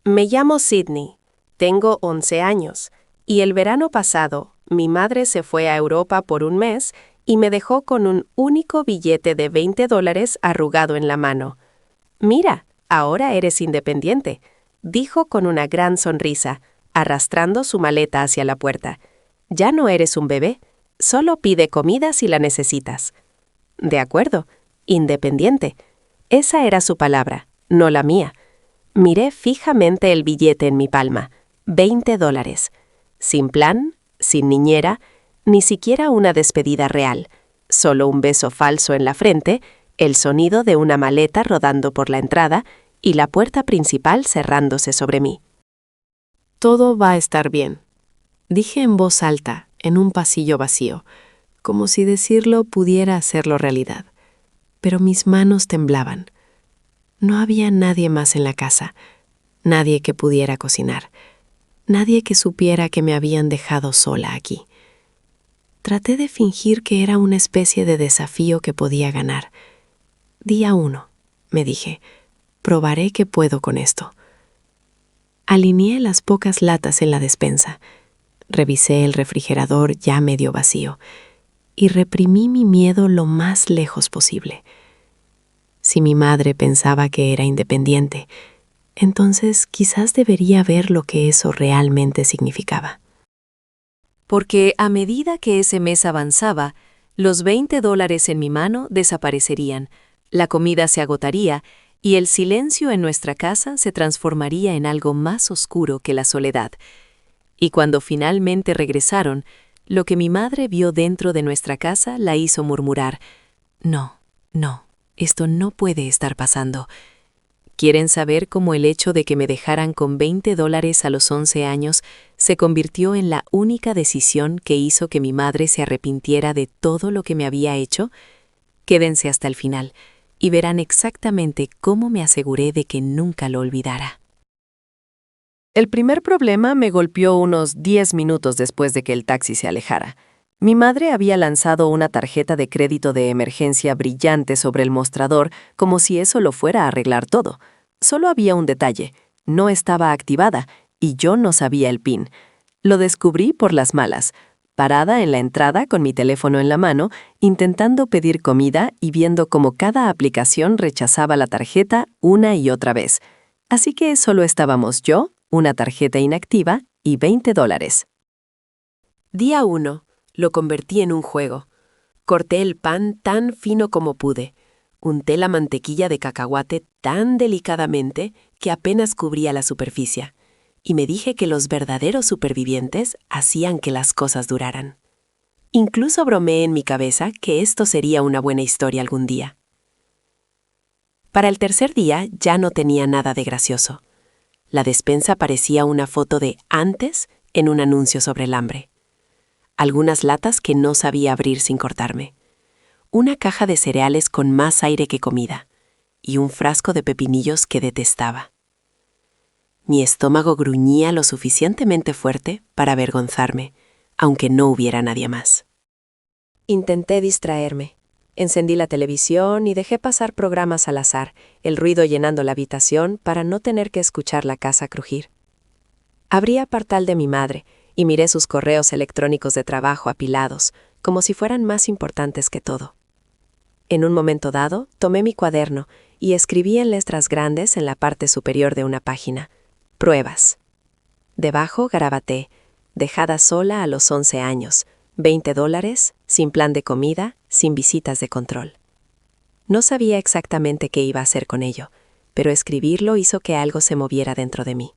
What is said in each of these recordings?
Me llamo Sydney, tengo 11 años, y el verano pasado mi madre se fue a Europa por un mes y me dejó con un único billete de $20 arrugado en la mano. Mira, ahora eres independiente, dijo con una gran sonrisa, arrastrando su maleta hacia la puerta. Ya no eres un bebé, solo pide comida si la necesitas. De acuerdo, independiente. Esa era su palabra, no la mía. Miré fijamente el billete en mi palma, $20. Sin plan, sin niñera, ni siquiera una despedida real, solo un beso falso en la frente, el sonido de una maleta rodando por la entrada y la puerta principal cerrándose sobre mí. Todo va a estar bien, dije en voz alta, en un pasillo vacío, como si decirlo pudiera hacerlo realidad. Pero mis manos temblaban. No había nadie más en la casa, nadie que pudiera cocinar, nadie que supiera que me habían dejado sola aquí. Traté de fingir que era una especie de desafío que podía ganar. Día 1, me dije, probaré que puedo con esto. Alineé las pocas latas en la despensa, revisé el refrigerador ya medio vacío y reprimí mi miedo lo más lejos posible. Si mi madre pensaba que era independiente, entonces quizás debería ver lo que eso realmente significaba. Porque a medida que ese mes avanzaba, los $20 en mi mano desaparecerían, la comida se agotaría y el silencio en nuestra casa se transformaría en algo más oscuro que la soledad. Y cuando finalmente regresaron, lo que mi madre vio dentro de nuestra casa la hizo murmurar: «No, no, esto no puede estar pasando». ¿Quieren saber cómo el hecho de que me dejaran con $20 a los 11 años se convirtió en la única decisión que hizo que mi madre se arrepintiera de todo lo que me había hecho? Quédense hasta el final y verán exactamente cómo me aseguré de que nunca lo olvidara. El primer problema me golpeó unos 10 minutos después de que el taxi se alejara. Mi madre había lanzado una tarjeta de crédito de emergencia brillante sobre el mostrador como si eso lo fuera a arreglar todo. Solo había un detalle: no estaba activada y yo no sabía el PIN. Lo descubrí por las malas, parada en la entrada con mi teléfono en la mano, intentando pedir comida y viendo cómo cada aplicación rechazaba la tarjeta una y otra vez. Así que solo estábamos yo, una tarjeta inactiva y $20. Día 1. Lo convertí en un juego. Corté el pan tan fino como pude. Unté la mantequilla de cacahuate tan delicadamente que apenas cubría la superficie. Y me dije que los verdaderos supervivientes hacían que las cosas duraran. Incluso bromeé en mi cabeza que esto sería una buena historia algún día. Para el tercer día ya no tenía nada de gracioso. La despensa parecía una foto de antes en un anuncio sobre el hambre. Algunas latas que no sabía abrir sin cortarme. Una caja de cereales con más aire que comida. Y un frasco de pepinillos que detestaba. Mi estómago gruñía lo suficientemente fuerte para avergonzarme, aunque no hubiera nadie más. Intenté distraerme. Encendí la televisión y dejé pasar programas al azar, el ruido llenando la habitación para no tener que escuchar la casa crujir. Abrí el portal de mi madre y miré sus correos electrónicos de trabajo apilados, como si fueran más importantes que todo. En un momento dado, tomé mi cuaderno y escribí en letras grandes en la parte superior de una página: pruebas. Debajo garabaté: dejada sola a los 11 años, $20, sin plan de comida, sin visitas de control. No sabía exactamente qué iba a hacer con ello, pero escribirlo hizo que algo se moviera dentro de mí.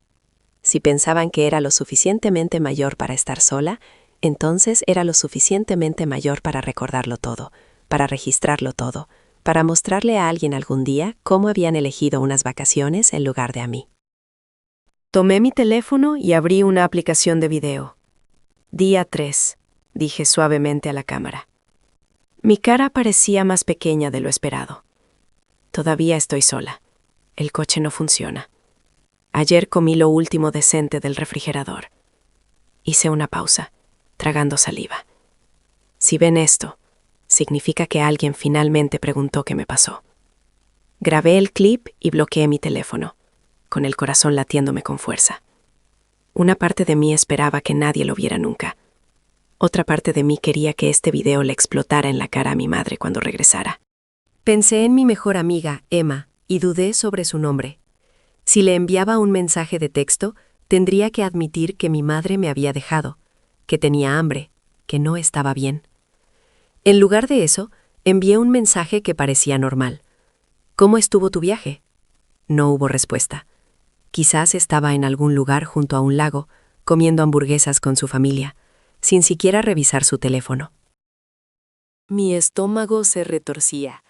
Si pensaban que era lo suficientemente mayor para estar sola, entonces era lo suficientemente mayor para recordarlo todo, para registrarlo todo, para mostrarle a alguien algún día cómo habían elegido unas vacaciones en lugar de a mí. Tomé mi teléfono y abrí una aplicación de video. Día 3, dije suavemente a la cámara. Mi cara parecía más pequeña de lo esperado. Todavía estoy sola. El coche no funciona. Ayer comí lo último decente del refrigerador. Hice una pausa, tragando saliva. Si ven esto, significa que alguien finalmente preguntó qué me pasó. Grabé el clip y bloqueé mi teléfono. con el corazón latiéndome con fuerza. Una parte de mí esperaba que nadie lo viera nunca. Otra parte de mí quería que este video le explotara en la cara a mi madre cuando regresara. Pensé en mi mejor amiga, Emma, y dudé sobre su nombre. Si le enviaba un mensaje de texto, tendría que admitir que mi madre me había dejado, que tenía hambre, que no estaba bien. En lugar de eso, envié un mensaje que parecía normal. ¿Cómo estuvo tu viaje? No hubo respuesta. Quizás estaba en algún lugar junto a un lago, comiendo hamburguesas con su familia, sin siquiera revisar su teléfono. Mi estómago se retorcía.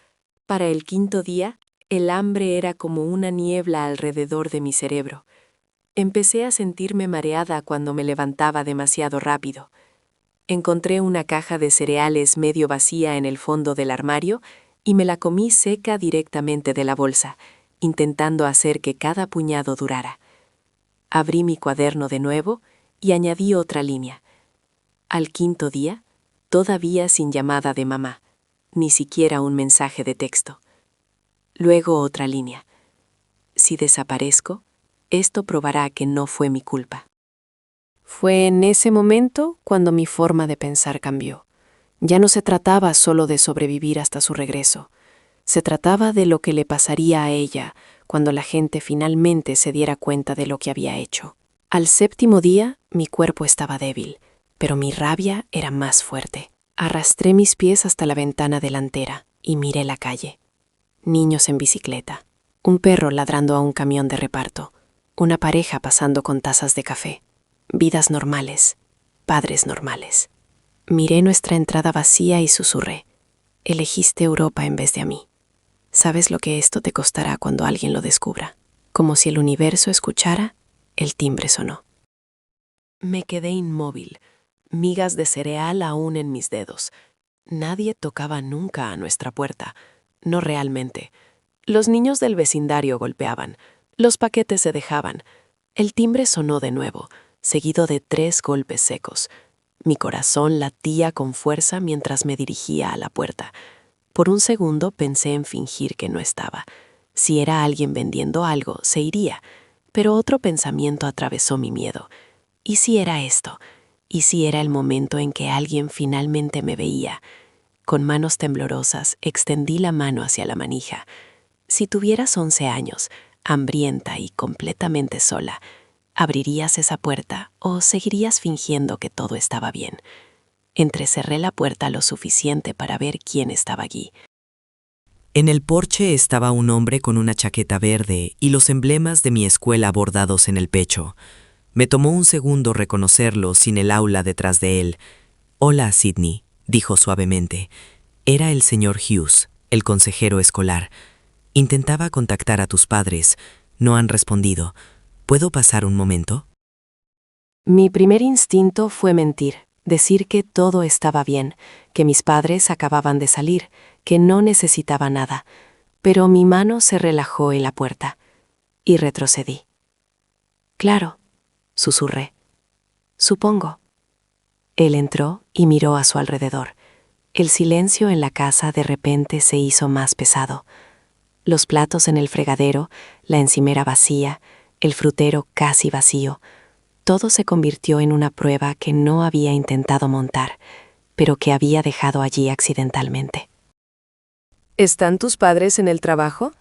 Para el quinto día, el hambre era como una niebla alrededor de mi cerebro. Empecé a sentirme mareada cuando me levantaba demasiado rápido. Encontré una caja de cereales medio vacía en el fondo del armario y me la comí seca directamente de la bolsa, intentando hacer que cada puñado durara. Abrí mi cuaderno de nuevo y añadí otra línea. Al quinto día, todavía sin llamada de mamá, ni siquiera un mensaje de texto. Luego otra línea. Si desaparezco, esto probará que no fue mi culpa. Fue en ese momento cuando mi forma de pensar cambió. Ya no se trataba solo de sobrevivir hasta su regreso. Se trataba de lo que le pasaría a ella cuando la gente finalmente se diera cuenta de lo que había hecho. Al séptimo día, mi cuerpo estaba débil, pero mi rabia era más fuerte. Arrastré mis pies hasta la ventana delantera y miré la calle. Niños en bicicleta, un perro ladrando a un camión de reparto, una pareja pasando con tazas de café. Vidas normales, padres normales. Miré nuestra entrada vacía y susurré. Elegiste Europa en vez de a mí. ¿Sabes lo que esto te costará cuando alguien lo descubra? Como si el universo escuchara, el timbre sonó. Me quedé inmóvil, migas de cereal aún en mis dedos. Nadie tocaba nunca a nuestra puerta. No realmente. Los niños del vecindario golpeaban. Los paquetes se dejaban. El timbre sonó de nuevo, seguido de 3 golpes secos. Mi corazón latía con fuerza mientras me dirigía a la puerta. Por un segundo pensé en fingir que no estaba. Si era alguien vendiendo algo, se iría. Pero otro pensamiento atravesó mi miedo. ¿Y si era esto? ¿Y si era el momento en que alguien finalmente me veía? Con manos temblorosas, extendí la mano hacia la manija. Si tuvieras 11 años, hambrienta y completamente sola, ¿abrirías esa puerta o seguirías fingiendo que todo estaba bien? Entrecerré la puerta lo suficiente para ver quién estaba allí. En el porche estaba un hombre con una chaqueta verde y los emblemas de mi escuela bordados en el pecho. Me tomó un segundo reconocerlo sin el aula detrás de él. «Hola, Sidney», dijo suavemente. Era el señor Hughes, el consejero escolar. «Intentaba contactar a tus padres. No han respondido. ¿Puedo pasar un momento?» Mi primer instinto fue mentir, decir que todo estaba bien, que mis padres acababan de salir, que no necesitaba nada. Pero mi mano se relajó en la puerta y retrocedí. «Claro», susurré. «Supongo». Él entró y miró a su alrededor. El silencio en la casa de repente se hizo más pesado. Los platos en el fregadero, la encimera vacía, el frutero casi vacío. Todo se convirtió en una prueba que no había intentado montar, pero que había dejado allí accidentalmente. ¿Están tus padres en el trabajo?,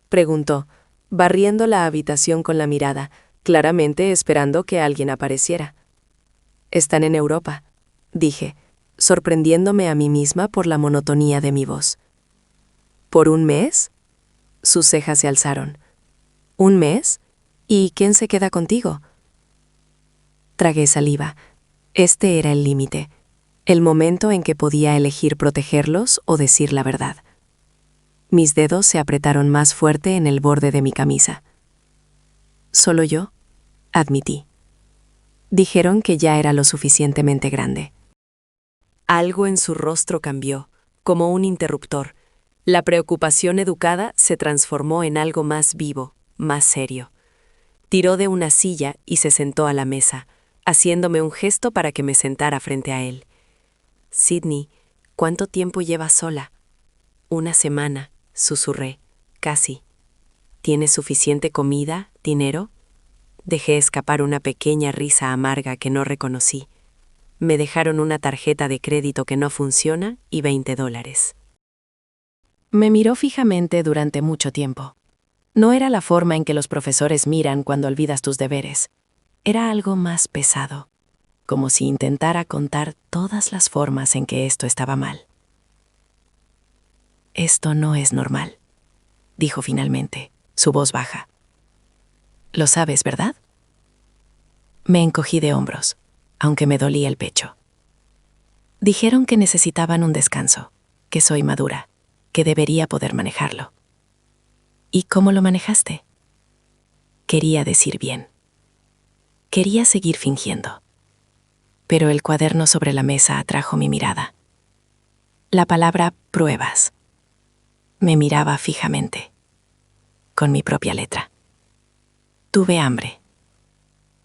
preguntó, barriendo la habitación con la mirada, claramente esperando que alguien apareciera. «Están en Europa», dije, sorprendiéndome a mí misma por la monotonía de mi voz. «¿Por un mes?». Sus cejas se alzaron. «¿Un mes? ¿Y quién se queda contigo?». Tragué saliva. Este era el límite, el momento en que podía elegir protegerlos o decir la verdad. Mis dedos se apretaron más fuerte en el borde de mi camisa. «¿Solo yo?», admití. Dijeron que ya era lo suficientemente grande. Algo en su rostro cambió, como un interruptor. La preocupación educada se transformó en algo más vivo, más serio. Tiró de una silla y se sentó a la mesa, haciéndome un gesto para que me sentara frente a él. «Sidney, ¿cuánto tiempo llevas sola?». «Una semana», susurré, casi. ¿Tienes suficiente comida, dinero? Dejé escapar una pequeña risa amarga que no reconocí. Me dejaron una tarjeta de crédito que no funciona y $20. Me miró fijamente durante mucho tiempo. No era la forma en que los profesores miran cuando olvidas tus deberes. Era algo más pesado, como si intentara contar todas las formas en que esto estaba mal. Esto no es normal, dijo finalmente, su voz baja. Lo sabes, ¿verdad? Me encogí de hombros, aunque me dolía el pecho. Dijeron que necesitaban un descanso, que soy madura, que debería poder manejarlo. ¿Y cómo lo manejaste? Quería decir bien. Quería seguir fingiendo. Pero el cuaderno sobre la mesa atrajo mi mirada. La palabra pruebas. Me miraba fijamente, con mi propia letra. Tuve hambre,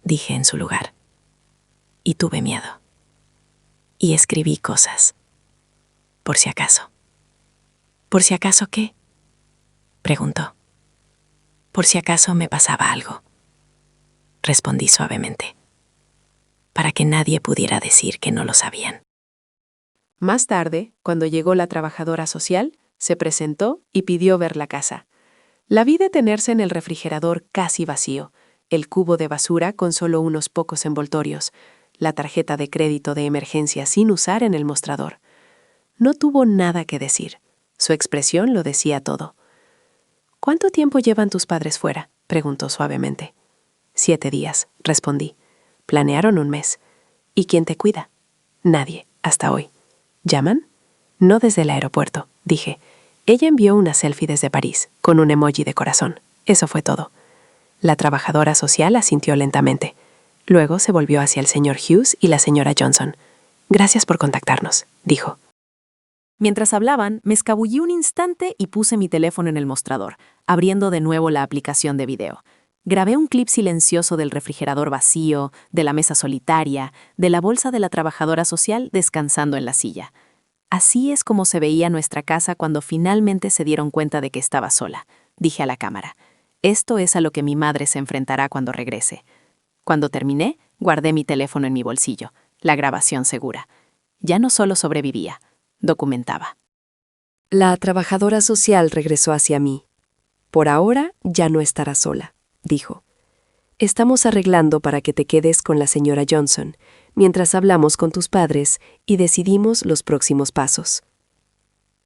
dije en su lugar. Y tuve miedo. Y escribí cosas. Por si acaso. ¿Por si acaso qué? Preguntó. Por si acaso me pasaba algo. Respondí suavemente. Para que nadie pudiera decir que no lo sabían. Más tarde, cuando llegó la trabajadora social, se presentó y pidió ver la casa. La vi detenerse en el refrigerador casi vacío, el cubo de basura con solo unos pocos envoltorios, la tarjeta de crédito de emergencia sin usar en el mostrador. No tuvo nada que decir. Su expresión lo decía todo. ¿Cuánto tiempo llevan tus padres fuera?, preguntó suavemente. 7 días, respondí. Planearon un mes. ¿Y quién te cuida? Nadie, hasta hoy. ¿Llaman? No desde el aeropuerto, dije. Ella envió una selfie desde París, con un emoji de corazón. Eso fue todo. La trabajadora social asintió lentamente. Luego se volvió hacia el señor Hughes y la señora Johnson. Gracias por contactarnos, dijo. Mientras hablaban, me escabullí un instante y puse mi teléfono en el mostrador, abriendo de nuevo la aplicación de video. Grabé un clip silencioso del refrigerador vacío, de la mesa solitaria, de la bolsa de la trabajadora social descansando en la silla. Así es como se veía nuestra casa cuando finalmente se dieron cuenta de que estaba sola, dije a la cámara. Esto es a lo que mi madre se enfrentará cuando regrese. Cuando terminé, guardé mi teléfono en mi bolsillo, la grabación segura. Ya no solo sobrevivía, documentaba. La trabajadora social regresó hacia mí. Por ahora ya no estará sola, dijo. Estamos arreglando para que te quedes con la señora Johnson, mientras hablamos con tus padres y decidimos los próximos pasos.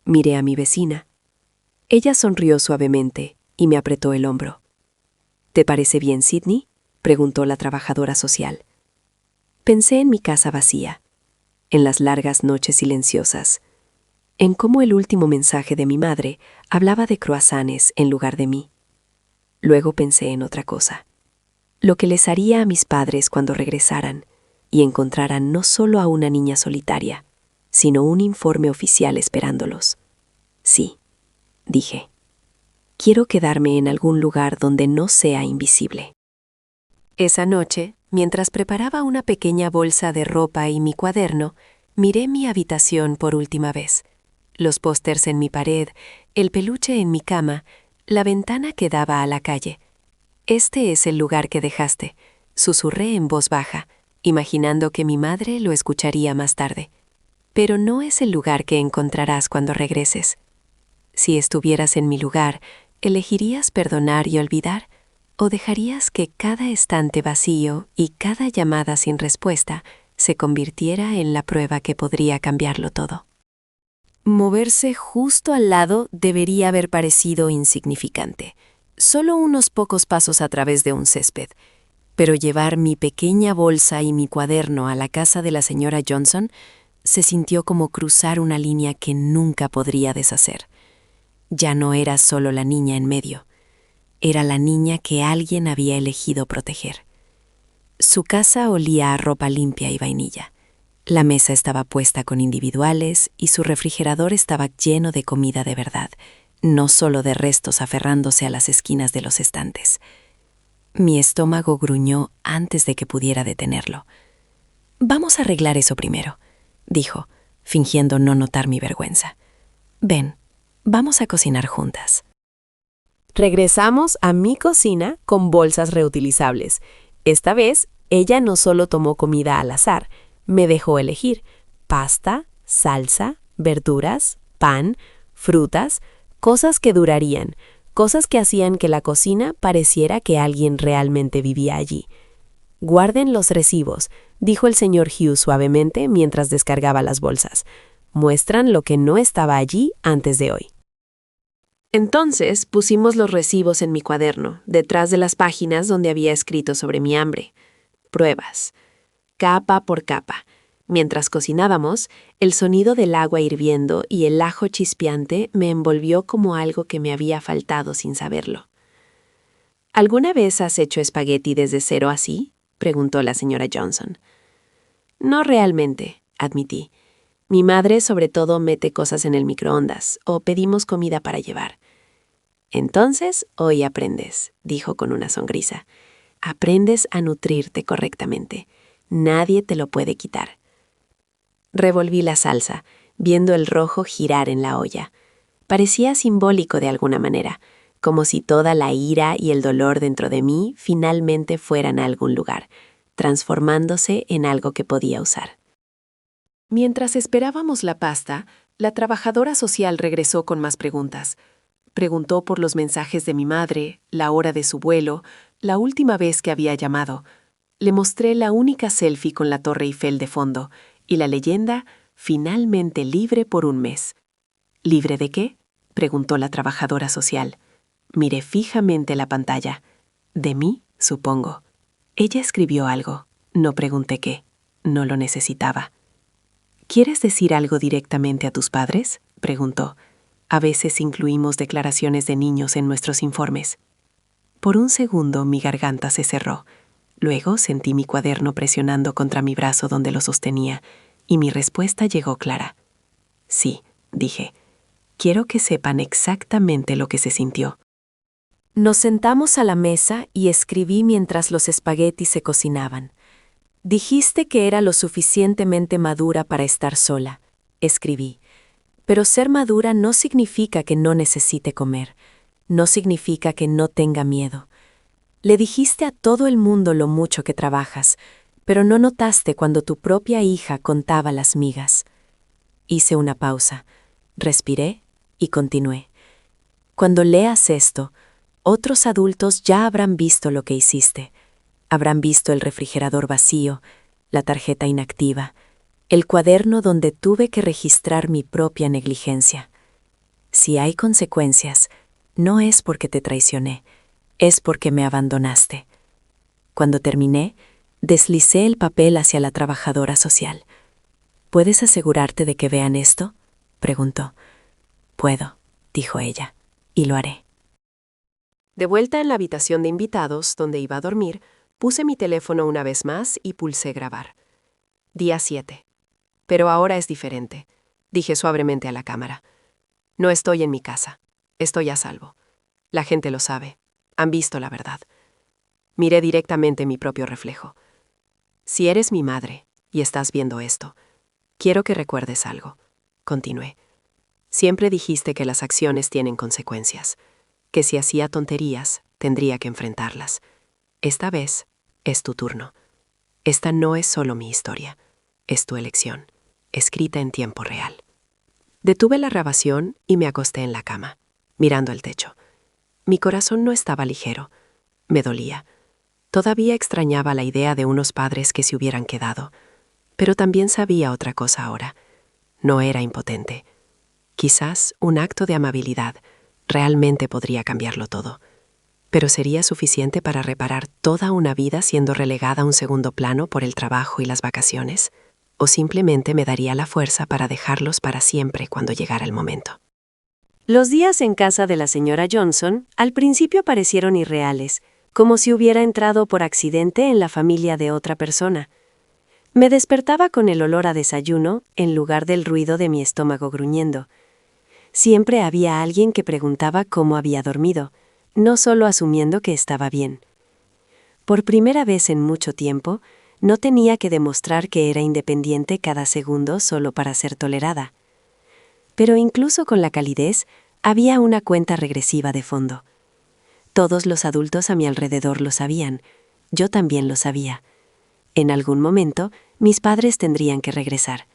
Miré a mi vecina. Ella sonrió suavemente y me apretó el hombro. ¿Te parece bien, Sidney?, preguntó la trabajadora social. Pensé en mi casa vacía, en las largas noches silenciosas, en cómo el último mensaje de mi madre hablaba de croissants en lugar de mí. Luego pensé en otra cosa. Lo que les haría a mis padres cuando regresaran y encontraran no solo a una niña solitaria, sino un informe oficial esperándolos. Sí, dije. Quiero quedarme en algún lugar donde no sea invisible. Esa noche, mientras preparaba una pequeña bolsa de ropa y mi cuaderno, miré mi habitación por última vez. Los pósters en mi pared, el peluche en mi cama, la ventana que daba a la calle. Este es el lugar que dejaste, susurré en voz baja, imaginando que mi madre lo escucharía más tarde. Pero no es el lugar que encontrarás cuando regreses. Si estuvieras en mi lugar, ¿elegirías perdonar y olvidar? ¿O dejarías que cada estante vacío y cada llamada sin respuesta se convirtiera en la prueba que podría cambiarlo todo? Moverse justo al lado debería haber parecido insignificante, solo unos pocos pasos a través de un césped, pero llevar mi pequeña bolsa y mi cuaderno a la casa de la señora Johnson se sintió como cruzar una línea que nunca podría deshacer. Ya no era solo la niña en medio, era la niña que alguien había elegido proteger. Su casa olía a ropa limpia y vainilla. La mesa estaba puesta con individuales y su refrigerador estaba lleno de comida de verdad, no solo de restos aferrándose a las esquinas de los estantes. Mi estómago gruñó antes de que pudiera detenerlo. «Vamos a arreglar eso primero», dijo, fingiendo no notar mi vergüenza. «Ven, vamos a cocinar juntas». Regresamos a mi cocina con bolsas reutilizables. Esta vez, ella no solo tomó comida al azar, me dejó elegir pasta, salsa, verduras, pan, frutas, cosas que durarían, cosas que hacían que la cocina pareciera que alguien realmente vivía allí. «Guarden los recibos», dijo el señor Hughes suavemente mientras descargaba las bolsas. «Muestran lo que no estaba allí antes de hoy». Entonces pusimos los recibos en mi cuaderno, detrás de las páginas donde había escrito sobre mi hambre. Pruebas. Capa por capa. Mientras cocinábamos, el sonido del agua hirviendo y el ajo chispeante me envolvió como algo que me había faltado sin saberlo. «¿Alguna vez has hecho espagueti desde cero así?», preguntó la señora Johnson. «No realmente», admití. «Mi madre sobre todo mete cosas en el microondas o pedimos comida para llevar». «Entonces, hoy aprendes», dijo con una sonrisa. «Aprendes a nutrirte correctamente. Nadie te lo puede quitar». Revolví la salsa, viendo el rojo girar en la olla. Parecía simbólico de alguna manera, como si toda la ira y el dolor dentro de mí finalmente fueran a algún lugar, transformándose en algo que podía usar. Mientras esperábamos la pasta, la trabajadora social regresó con más preguntas. Preguntó por los mensajes de mi madre, la hora de su vuelo, la última vez que había llamado. Le mostré la única selfie con la Torre Eiffel de fondo y la leyenda «Finalmente libre por un mes». «¿Libre de qué?», preguntó la trabajadora social. Miré fijamente la pantalla. «De mí, supongo». Ella escribió algo. No pregunté qué. No lo necesitaba. «¿Quieres decir algo directamente a tus padres?», preguntó. «A veces incluimos declaraciones de niños en nuestros informes». Por un segundo mi garganta se cerró. Luego sentí mi cuaderno presionando contra mi brazo donde lo sostenía, y mi respuesta llegó clara. «Sí», dije. «Quiero que sepan exactamente lo que se sintió». Nos sentamos a la mesa y escribí mientras los espaguetis se cocinaban. «Dijiste que era lo suficientemente madura para estar sola», escribí. «Pero ser madura no significa que no necesite comer. No significa que no tenga miedo. Le dijiste a todo el mundo lo mucho que trabajas, pero no notaste cuando tu propia hija contaba las migas». Hice una pausa, respiré y continué. «Cuando leas esto, otros adultos ya habrán visto lo que hiciste. Habrán visto el refrigerador vacío, la tarjeta inactiva, el cuaderno donde tuve que registrar mi propia negligencia. Si hay consecuencias, no es porque te traicioné, es porque me abandonaste». Cuando terminé, deslicé el papel hacia la trabajadora social. «¿Puedes asegurarte de que vean esto?», preguntó. «Puedo», dijo ella, «y lo haré». De vuelta en la habitación de invitados, donde iba a dormir, puse mi teléfono una vez más y pulsé grabar. Día 7. «Pero ahora es diferente», dije suavemente a la cámara. «No estoy en mi casa. Estoy a salvo. La gente lo sabe. Han visto la verdad». Miré directamente mi propio reflejo. «Si eres mi madre y estás viendo esto, quiero que recuerdes algo», continué. «Siempre dijiste que las acciones tienen consecuencias, que si hacía tonterías, tendría que enfrentarlas. Esta vez es tu turno. Esta no es solo mi historia, es tu elección, escrita en tiempo real». Detuve la grabación y me acosté en la cama, mirando el techo. Mi corazón no estaba ligero. Me dolía. Todavía extrañaba la idea de unos padres que se hubieran quedado, pero también sabía otra cosa ahora. No era impotente. Quizás un acto de amabilidad realmente podría cambiarlo todo. Pero ¿sería suficiente para reparar toda una vida siendo relegada a un segundo plano por el trabajo y las vacaciones? ¿O simplemente me daría la fuerza para dejarlos para siempre cuando llegara el momento? Los días en casa de la señora Johnson al principio parecieron irreales, como si hubiera entrado por accidente en la familia de otra persona. Me despertaba con el olor a desayuno en lugar del ruido de mi estómago gruñendo. Siempre había alguien que preguntaba cómo había dormido, no solo asumiendo que estaba bien. Por primera vez en mucho tiempo, no tenía que demostrar que era independiente cada segundo solo para ser tolerada. Pero incluso con la calidez, había una cuenta regresiva de fondo. Todos los adultos a mi alrededor lo sabían. Yo también lo sabía. En algún momento, mis padres tendrían que regresar.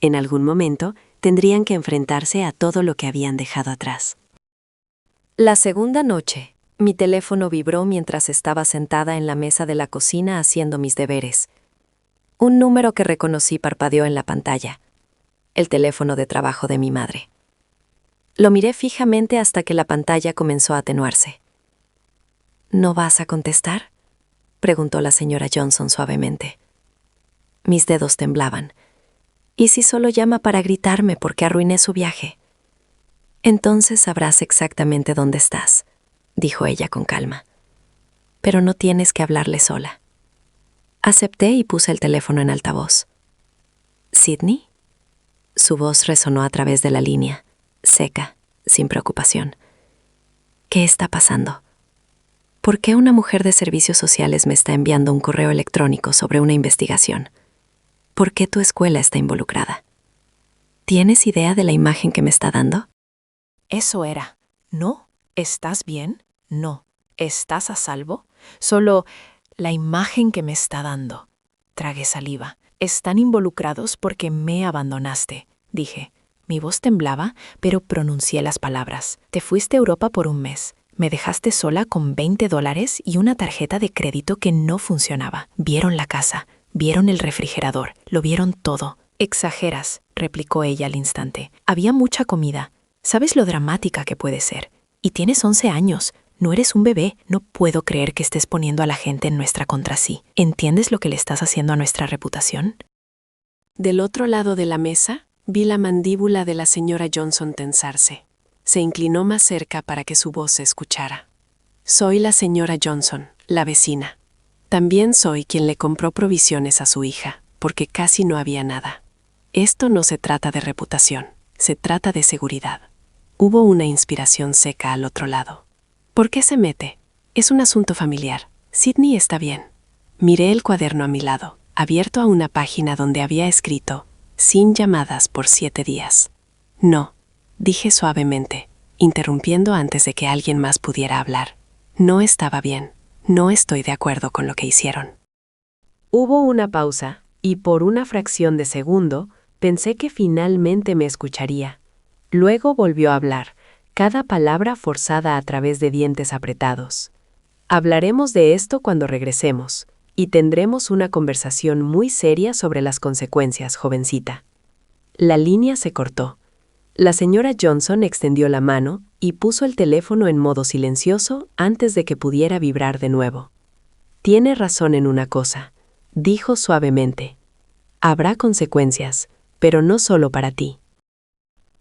En algún momento, tendrían que enfrentarse a todo lo que habían dejado atrás. La segunda noche, mi teléfono vibró mientras estaba sentada en la mesa de la cocina haciendo mis deberes. Un número que reconocí parpadeó en la pantalla. El teléfono de trabajo de mi madre. Lo miré fijamente hasta que la pantalla comenzó a atenuarse. ¿No vas a contestar?, preguntó la señora Johnson suavemente. Mis dedos temblaban. ¿Y si solo llama para gritarme porque arruiné su viaje? Entonces sabrás exactamente dónde estás, dijo ella con calma. Pero no tienes que hablarle sola. Acepté y puse el teléfono en altavoz. ¿Sidney? Su voz resonó a través de la línea, seca, sin preocupación. ¿Qué está pasando? ¿Por qué una mujer de servicios sociales me está enviando un correo electrónico sobre una investigación? ¿Por qué tu escuela está involucrada? ¿Tienes idea de la imagen que me está dando? Eso era. ¿No? ¿Estás bien? No. ¿Estás a salvo? Solo la imagen que me está dando. Tragué saliva. Están involucrados porque me abandonaste, dije. Mi voz temblaba, pero pronuncié las palabras. Te fuiste a Europa por un mes. Me dejaste sola con $20 y una tarjeta de crédito que no funcionaba. Vieron la casa, vieron el refrigerador, lo vieron todo. Exageras, replicó ella al instante. Había mucha comida. ¿Sabes lo dramática que puede ser? Y tienes 11 años. No eres un bebé. No puedo creer que estés poniendo a la gente en nuestra contra sí. ¿Entiendes lo que le estás haciendo a nuestra reputación? Del otro lado de la mesa, vi la mandíbula de la señora Johnson tensarse. Se inclinó más cerca para que su voz se escuchara. Soy la señora Johnson, la vecina. También soy quien le compró provisiones a su hija, porque casi no había nada. Esto no se trata de reputación, se trata de seguridad. Hubo una inspiración seca al otro lado. ¿Por qué se mete? Es un asunto familiar. Sidney está bien. Miré el cuaderno a mi lado, abierto a una página donde había escrito, sin llamadas por 7 días. No, dije suavemente, interrumpiendo antes de que alguien más pudiera hablar. No estaba bien. No estoy de acuerdo con lo que hicieron. Hubo una pausa, y por una fracción de segundo, pensé que finalmente me escucharía. Luego volvió a hablar, cada palabra forzada a través de dientes apretados. Hablaremos de esto cuando regresemos, y tendremos una conversación muy seria sobre las consecuencias, jovencita. La línea se cortó. La señora Johnson extendió la mano y puso el teléfono en modo silencioso antes de que pudiera vibrar de nuevo. Tiene razón en una cosa, dijo suavemente. Habrá consecuencias, pero no solo para ti.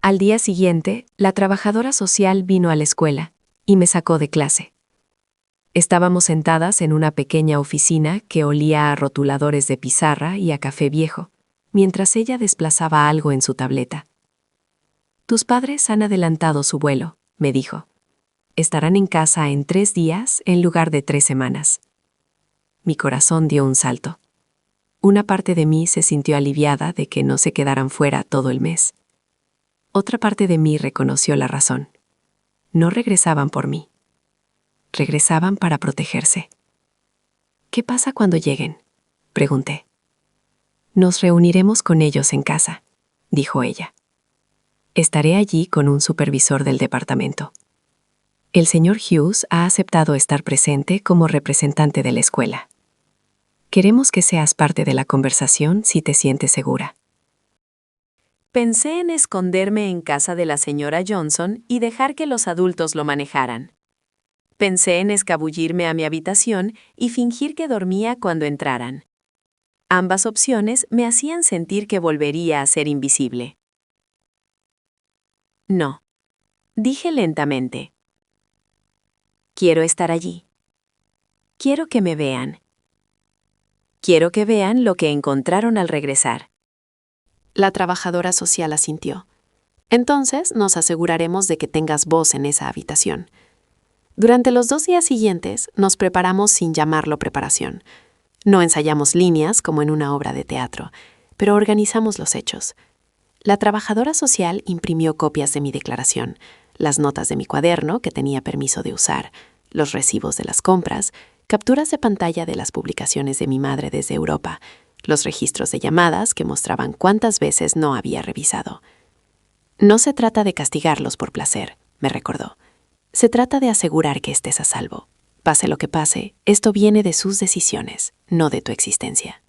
Al día siguiente, la trabajadora social vino a la escuela y me sacó de clase. Estábamos sentadas en una pequeña oficina que olía a rotuladores de pizarra y a café viejo, mientras ella desplazaba algo en su tableta. Tus padres han adelantado su vuelo, me dijo. Estarán en casa en 3 días en lugar de 3 semanas. Mi corazón dio un salto. Una parte de mí se sintió aliviada de que no se quedaran fuera todo el mes. Otra parte de mí reconoció la razón. No regresaban por mí. Regresaban para protegerse. ¿Qué pasa cuando lleguen?, pregunté. Nos reuniremos con ellos en casa, dijo ella. Estaré allí con un supervisor del departamento. El señor Hughes ha aceptado estar presente como representante de la escuela. Queremos que seas parte de la conversación si te sientes segura. Pensé en esconderme en casa de la señora Johnson y dejar que los adultos lo manejaran. Pensé en escabullirme a mi habitación y fingir que dormía cuando entraran. Ambas opciones me hacían sentir que volvería a ser invisible. No, dije lentamente. Quiero estar allí. Quiero que me vean. Quiero que vean lo que encontraron al regresar. La trabajadora social asintió. Entonces nos aseguraremos de que tengas voz en esa habitación. Durante los 2 días siguientes nos preparamos sin llamarlo preparación. No ensayamos líneas como en una obra de teatro, pero organizamos los hechos. La trabajadora social imprimió copias de mi declaración, las notas de mi cuaderno que tenía permiso de usar, los recibos de las compras, capturas de pantalla de las publicaciones de mi madre desde Europa, los registros de llamadas que mostraban cuántas veces no había revisado. No se trata de castigarlos por placer, me recordó. Se trata de asegurar que estés a salvo. Pase lo que pase, esto viene de sus decisiones, no de tu existencia.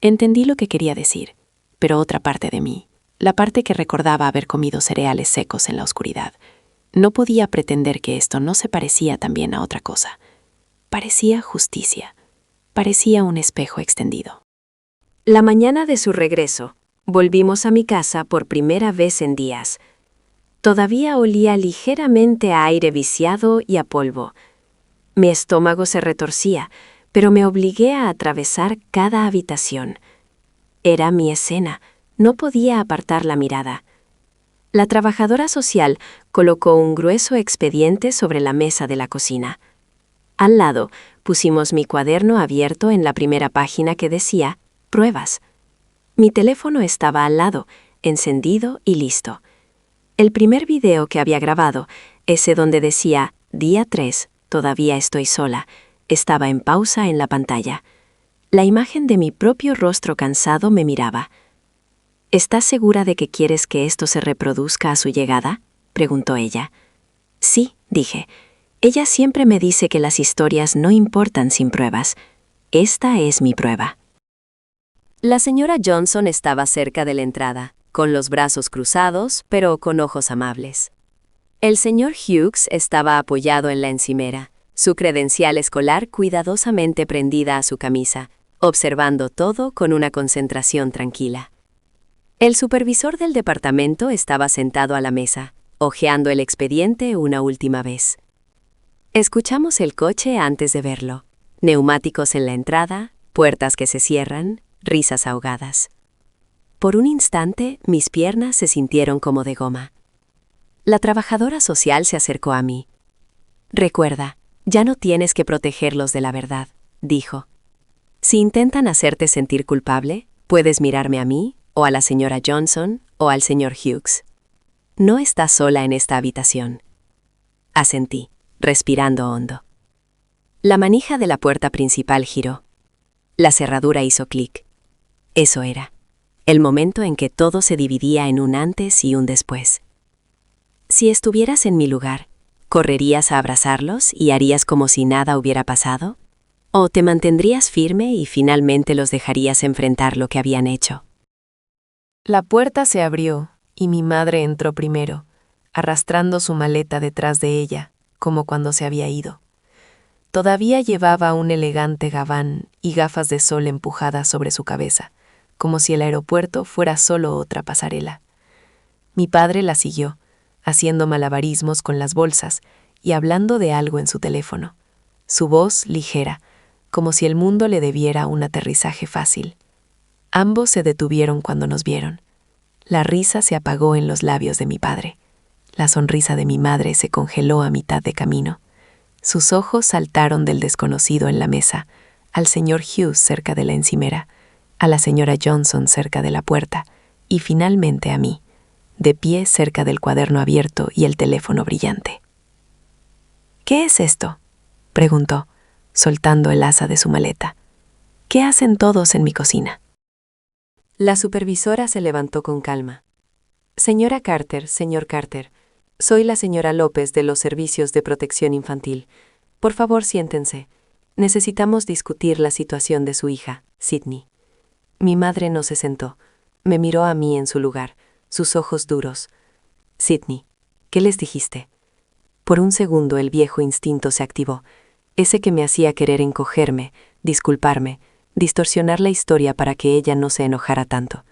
Entendí lo que quería decir, pero otra parte de mí, la parte que recordaba haber comido cereales secos en la oscuridad, no podía pretender que esto no se parecía también a otra cosa. Parecía justicia. Parecía un espejo extendido. La mañana de su regreso, volvimos a mi casa por primera vez en días. Todavía olía ligeramente a aire viciado y a polvo. Mi estómago se retorcía, pero me obligué a atravesar cada habitación. Era mi escena, no podía apartar la mirada. La trabajadora social colocó un grueso expediente sobre la mesa de la cocina. Al lado, pusimos mi cuaderno abierto en la primera página que decía «Pruebas». Mi teléfono estaba al lado, encendido y listo. El primer video que había grabado, ese donde decía «Día 3, todavía estoy sola», estaba en pausa en la pantalla. La imagen de mi propio rostro cansado me miraba. «¿Estás segura de que quieres que esto se reproduzca a su llegada?», preguntó ella. «Sí», dije. «Ella siempre me dice que las historias no importan sin pruebas. Esta es mi prueba». La señora Johnson estaba cerca de la entrada, con los brazos cruzados, pero con ojos amables. El señor Hughes estaba apoyado en la encimera, su credencial escolar cuidadosamente prendida a su camisa, observando todo con una concentración tranquila. El supervisor del departamento estaba sentado a la mesa, hojeando el expediente una última vez. Escuchamos el coche antes de verlo. Neumáticos en la entrada, puertas que se cierran, risas ahogadas. Por un instante, mis piernas se sintieron como de goma. La trabajadora social se acercó a mí. «Recuerda, ya no tienes que protegerlos de la verdad», dijo. «Si intentan hacerte sentir culpable, puedes mirarme a mí, o a la señora Johnson, o al señor Hughes. No estás sola en esta habitación». Asentí, respirando hondo. La manija de la puerta principal giró. La cerradura hizo clic. Eso era. El momento en que todo se dividía en un antes y un después. Si estuvieras en mi lugar, ¿correrías a abrazarlos y harías como si nada hubiera pasado? ¿O te mantendrías firme y finalmente los dejarías enfrentar lo que habían hecho? La puerta se abrió y mi madre entró primero, arrastrando su maleta detrás de ella, como cuando se había ido. Todavía llevaba un elegante gabán y gafas de sol empujadas sobre su cabeza, como si el aeropuerto fuera solo otra pasarela. Mi padre la siguió, haciendo malabarismos con las bolsas y hablando de algo en su teléfono. Su voz ligera, como si el mundo le debiera un aterrizaje fácil. Ambos se detuvieron cuando nos vieron. La risa se apagó en los labios de mi padre. La sonrisa de mi madre se congeló a mitad de camino. Sus ojos saltaron del desconocido en la mesa, al señor Hughes cerca de la encimera, a la señora Johnson cerca de la puerta, y finalmente a mí, de pie cerca del cuaderno abierto y el teléfono brillante. «¿Qué es esto?», preguntó, soltando el asa de su maleta. «¿Qué hacen todos en mi cocina?». La supervisora se levantó con calma. «Señora Carter, señor Carter, soy la señora López de los Servicios de Protección Infantil. Por favor, siéntense. Necesitamos discutir la situación de su hija, Sydney». Mi madre no se sentó. Me miró a mí en su lugar, sus ojos duros. «Sydney, ¿qué les dijiste?». Por un segundo el viejo instinto se activó, ese que me hacía querer encogerme, disculparme, distorsionar la historia para que ella no se enojara tanto.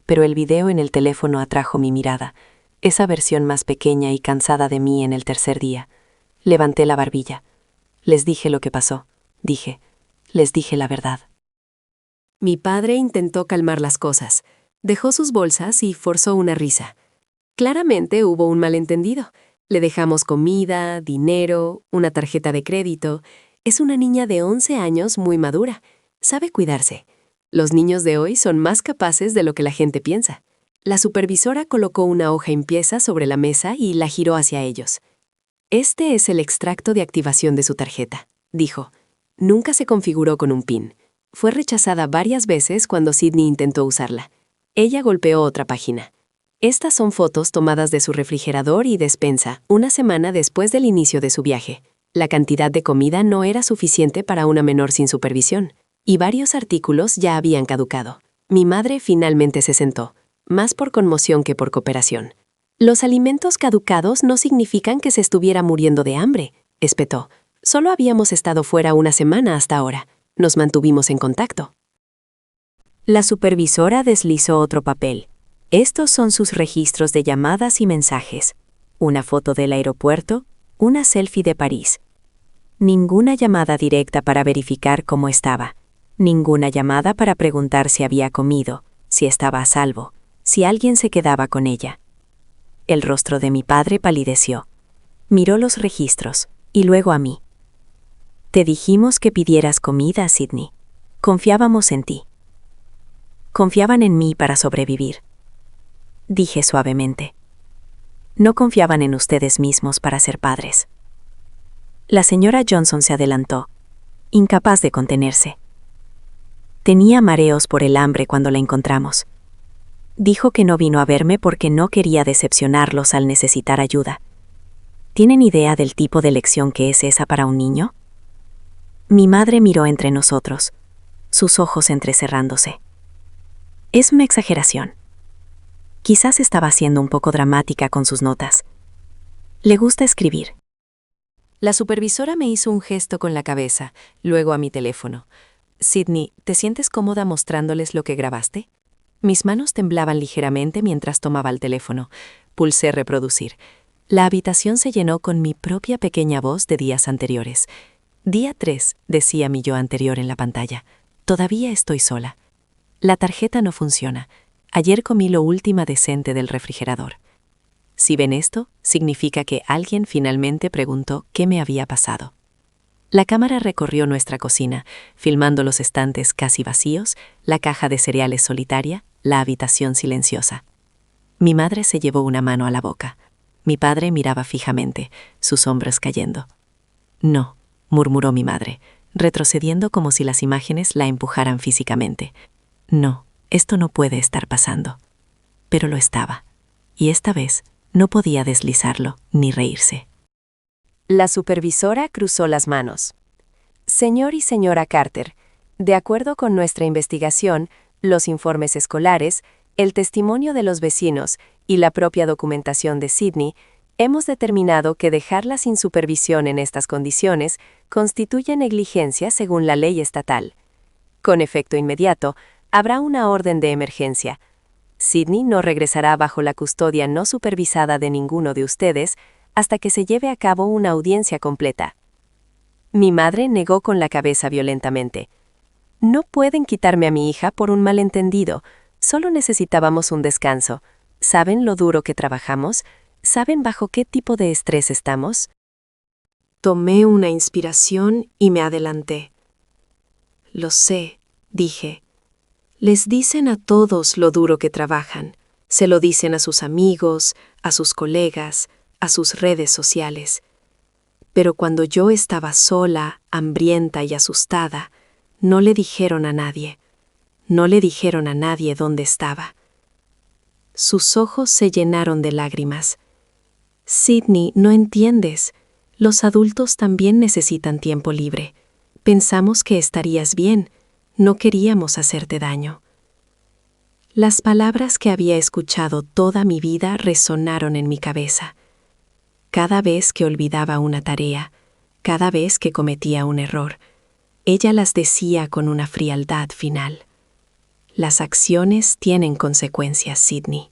Pero el video en el teléfono atrajo mi mirada, esa versión más pequeña y cansada de mí en el tercer día. Levanté la barbilla. «Les dije lo que pasó», dije. «Les dije la verdad». Mi padre intentó calmar las cosas. Dejó sus bolsas y forzó una risa. Claramente hubo un malentendido. Le dejamos comida, dinero, una tarjeta de crédito. Es una niña de 11 años muy madura. Sabe cuidarse. Los niños de hoy son más capaces de lo que la gente piensa. La supervisora colocó una hoja impresa sobre la mesa y la giró hacia ellos. Este es el extracto de activación de su tarjeta, dijo. Nunca se configuró con un PIN. Fue rechazada varias veces cuando Sydney intentó usarla. Ella golpeó otra página. Estas son fotos tomadas de su refrigerador y despensa una semana después del inicio de su viaje. La cantidad de comida no era suficiente para una menor sin supervisión, y varios artículos ya habían caducado. Mi madre finalmente se sentó, más por conmoción que por cooperación. Los alimentos caducados no significan que se estuviera muriendo de hambre, espetó. Solo habíamos estado fuera una semana hasta ahora. Nos mantuvimos en contacto. La supervisora deslizó otro papel. Estos son sus registros de llamadas y mensajes. Una foto del aeropuerto, una selfie de París. Ninguna llamada directa para verificar cómo estaba. Ninguna llamada para preguntar si había comido, si estaba a salvo, si alguien se quedaba con ella. El rostro de mi padre palideció. Miró los registros, y luego a mí. Te dijimos que pidieras comida, Sydney. Confiábamos en ti. Confiaban en mí para sobrevivir. Dije suavemente. No confiaban en ustedes mismos para ser padres. La señora Johnson se adelantó, incapaz de contenerse. Tenía mareos por el hambre cuando la encontramos. Dijo que no vino a verme porque no quería decepcionarlos al necesitar ayuda. ¿Tienen idea del tipo de lección que es esa para un niño? Mi madre miró entre nosotros, sus ojos entrecerrándose. Es una exageración. Quizás estaba siendo un poco dramática con sus notas. Le gusta escribir. La supervisora me hizo un gesto con la cabeza, luego a mi teléfono. Sydney, ¿te sientes cómoda mostrándoles lo que grabaste? Mis manos temblaban ligeramente mientras tomaba el teléfono. Pulsé reproducir. La habitación se llenó con mi propia pequeña voz de días anteriores. Día 3, decía mi yo anterior en la pantalla. Todavía estoy sola. La tarjeta no funciona. Ayer comí lo última decente del refrigerador. Si ven esto, significa que alguien finalmente preguntó qué me había pasado. La cámara recorrió nuestra cocina, filmando los estantes casi vacíos, la caja de cereales solitaria, la habitación silenciosa. Mi madre se llevó una mano a la boca. Mi padre miraba fijamente, sus hombros cayendo. No, murmuró mi madre, retrocediendo como si las imágenes la empujaran físicamente. No, esto no puede estar pasando. Pero lo estaba, y esta vez no podía deslizarlo ni reírse. La supervisora cruzó las manos. Señor y señora Carter, de acuerdo con nuestra investigación, los informes escolares, el testimonio de los vecinos y la propia documentación de Sydney, hemos determinado que dejarla sin supervisión en estas condiciones constituye negligencia según la ley estatal. Con efecto inmediato, habrá una orden de emergencia. Sydney no regresará bajo la custodia no supervisada de ninguno de ustedes hasta que se lleve a cabo una audiencia completa. Mi madre negó con la cabeza violentamente. No pueden quitarme a mi hija por un malentendido. Solo necesitábamos un descanso. ¿Saben lo duro que trabajamos? ¿Saben bajo qué tipo de estrés estamos? Tomé una inspiración y me adelanté. Lo sé, dije. Les dicen a todos lo duro que trabajan. Se lo dicen a sus amigos, a sus colegas, a sus redes sociales. Pero cuando yo estaba sola, hambrienta y asustada, no le dijeron a nadie. No le dijeron a nadie dónde estaba. Sus ojos se llenaron de lágrimas. Sydney, no entiendes. Los adultos también necesitan tiempo libre. Pensamos que estarías bien. No queríamos hacerte daño. Las palabras que había escuchado toda mi vida resonaron en mi cabeza. Cada vez que olvidaba una tarea, cada vez que cometía un error, ella las decía con una frialdad final. Las acciones tienen consecuencias, Sydney.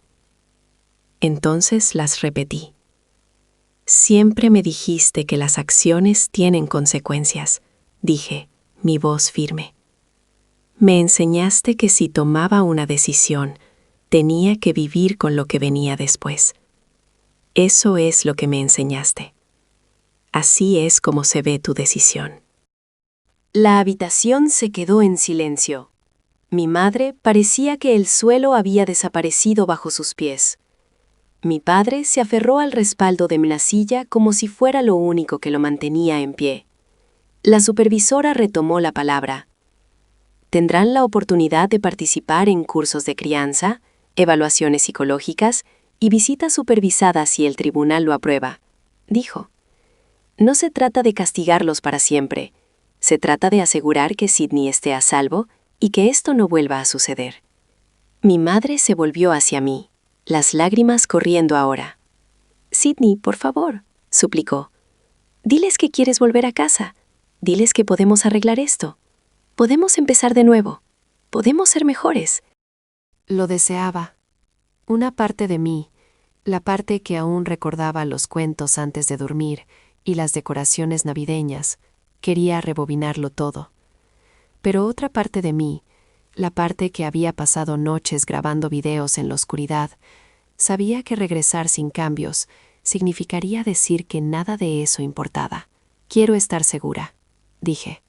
Entonces las repetí. Siempre me dijiste que las acciones tienen consecuencias, dije, mi voz firme. Me enseñaste que si tomaba una decisión, tenía que vivir con lo que venía después. Eso es lo que me enseñaste. Así es como se ve tu decisión. La habitación se quedó en silencio. Mi madre parecía que el suelo había desaparecido bajo sus pies. Mi padre se aferró al respaldo de la silla como si fuera lo único que lo mantenía en pie. La supervisora retomó la palabra. Tendrán la oportunidad de participar en cursos de crianza, evaluaciones psicológicas y visitas supervisadas si el tribunal lo aprueba, dijo. No se trata de castigarlos para siempre. Se trata de asegurar que Sidney esté a salvo y que esto no vuelva a suceder. Mi madre se volvió hacia mí, las lágrimas corriendo ahora. Sidney, por favor, suplicó. Diles que quieres volver a casa. Diles que podemos arreglar esto. Podemos empezar de nuevo. Podemos ser mejores. Lo deseaba. Una parte de mí, la parte que aún recordaba los cuentos antes de dormir y las decoraciones navideñas, quería rebobinarlo todo. Pero otra parte de mí, la parte que había pasado noches grabando videos en la oscuridad, sabía que regresar sin cambios significaría decir que nada de eso importaba. Quiero estar segura, dije.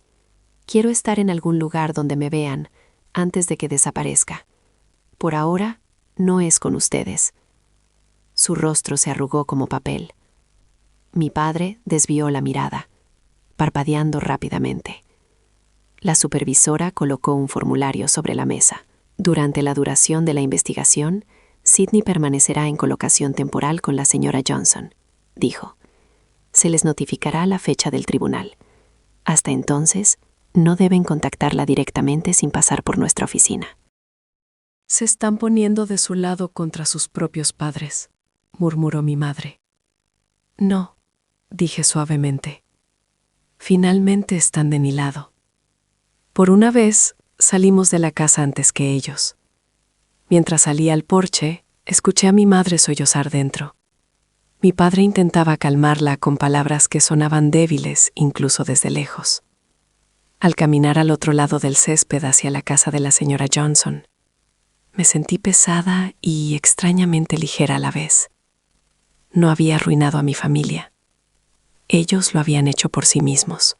Quiero estar en algún lugar donde me vean antes de que desaparezca. Por ahora, no es con ustedes. Su rostro se arrugó como papel. Mi padre desvió la mirada, parpadeando rápidamente. La supervisora colocó un formulario sobre la mesa. Durante la duración de la investigación, Sidney permanecerá en colocación temporal con la señora Johnson, dijo. Se les notificará la fecha del tribunal. Hasta entonces, no deben contactarla directamente sin pasar por nuestra oficina. Se están poniendo de su lado contra sus propios padres, murmuró mi madre. No, dije suavemente. Finalmente están de mi lado. Por una vez, salimos de la casa antes que ellos. Mientras salía al porche, escuché a mi madre sollozar dentro. Mi padre intentaba calmarla con palabras que sonaban débiles incluso desde lejos. Al caminar al otro lado del césped hacia la casa de la señora Johnson, me sentí pesada y extrañamente ligera a la vez. No había arruinado a mi familia. Ellos lo habían hecho por sí mismos.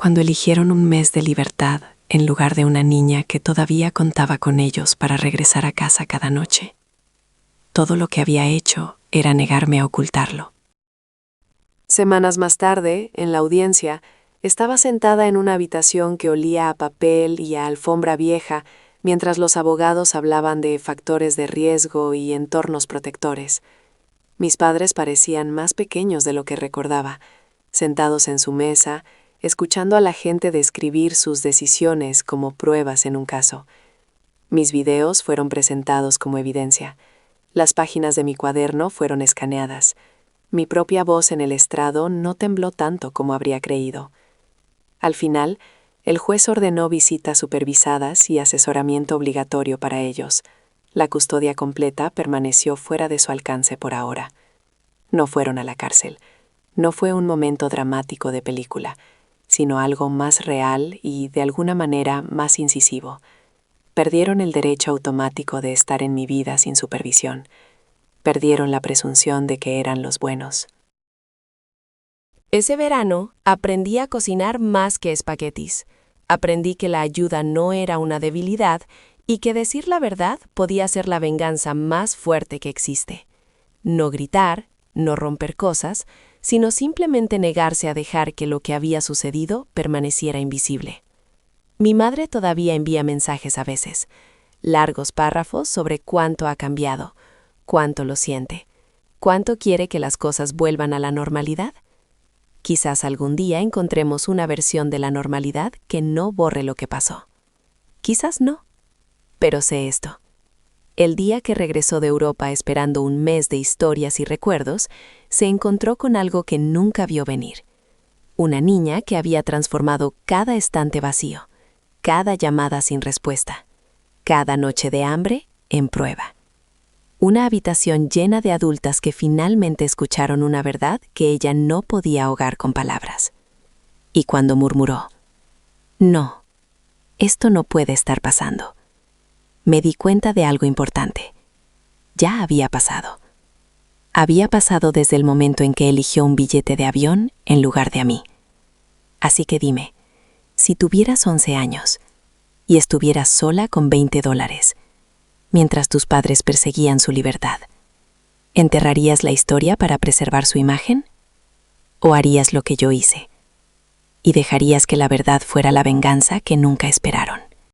Cuando eligieron un mes de libertad en lugar de una niña que todavía contaba con ellos para regresar a casa cada noche, todo lo que había hecho era negarme a ocultarlo. Semanas más tarde, en la audiencia, estaba sentada en una habitación que olía a papel y a alfombra vieja mientras los abogados hablaban de factores de riesgo y entornos protectores. Mis padres parecían más pequeños de lo que recordaba, sentados en su mesa, escuchando a la gente describir sus decisiones como pruebas en un caso. Mis videos fueron presentados como evidencia. Las páginas de mi cuaderno fueron escaneadas. Mi propia voz en el estrado no tembló tanto como habría creído. Al final, el juez ordenó visitas supervisadas y asesoramiento obligatorio para ellos. La custodia completa permaneció fuera de su alcance por ahora. No fueron a la cárcel. No fue un momento dramático de película, sino algo más real y, de alguna manera, más incisivo. Perdieron el derecho automático de estar en mi vida sin supervisión. Perdieron la presunción de que eran los buenos. Ese verano aprendí a cocinar más que espaguetis. Aprendí que la ayuda no era una debilidad y que decir la verdad podía ser la venganza más fuerte que existe. No gritar, no romper cosas, sino simplemente negarse a dejar que lo que había sucedido permaneciera invisible. Mi madre todavía envía mensajes a veces, largos párrafos sobre cuánto ha cambiado, cuánto lo siente, cuánto quiere que las cosas vuelvan a la normalidad. Quizás algún día encontremos una versión de la normalidad que no borre lo que pasó. Quizás no, pero sé esto. El día que regresó de Europa esperando un mes de historias y recuerdos, se encontró con algo que nunca vio venir. Una niña que había transformado cada estante vacío, cada llamada sin respuesta, cada noche de hambre en prueba. Una habitación llena de adultas que finalmente escucharon una verdad que ella no podía ahogar con palabras. Y cuando murmuró, «No, esto no puede estar pasando», me di cuenta de algo importante. Ya había pasado. Había pasado desde el momento en que eligió un billete de avión en lugar de a mí. Así que dime, si tuvieras 11 años y estuvieras sola con $20, mientras tus padres perseguían su libertad, ¿Enterrarías la historia para preservar su imagen? ¿O harías lo que yo hice? Y dejarías que la verdad fuera la venganza que nunca esperaron.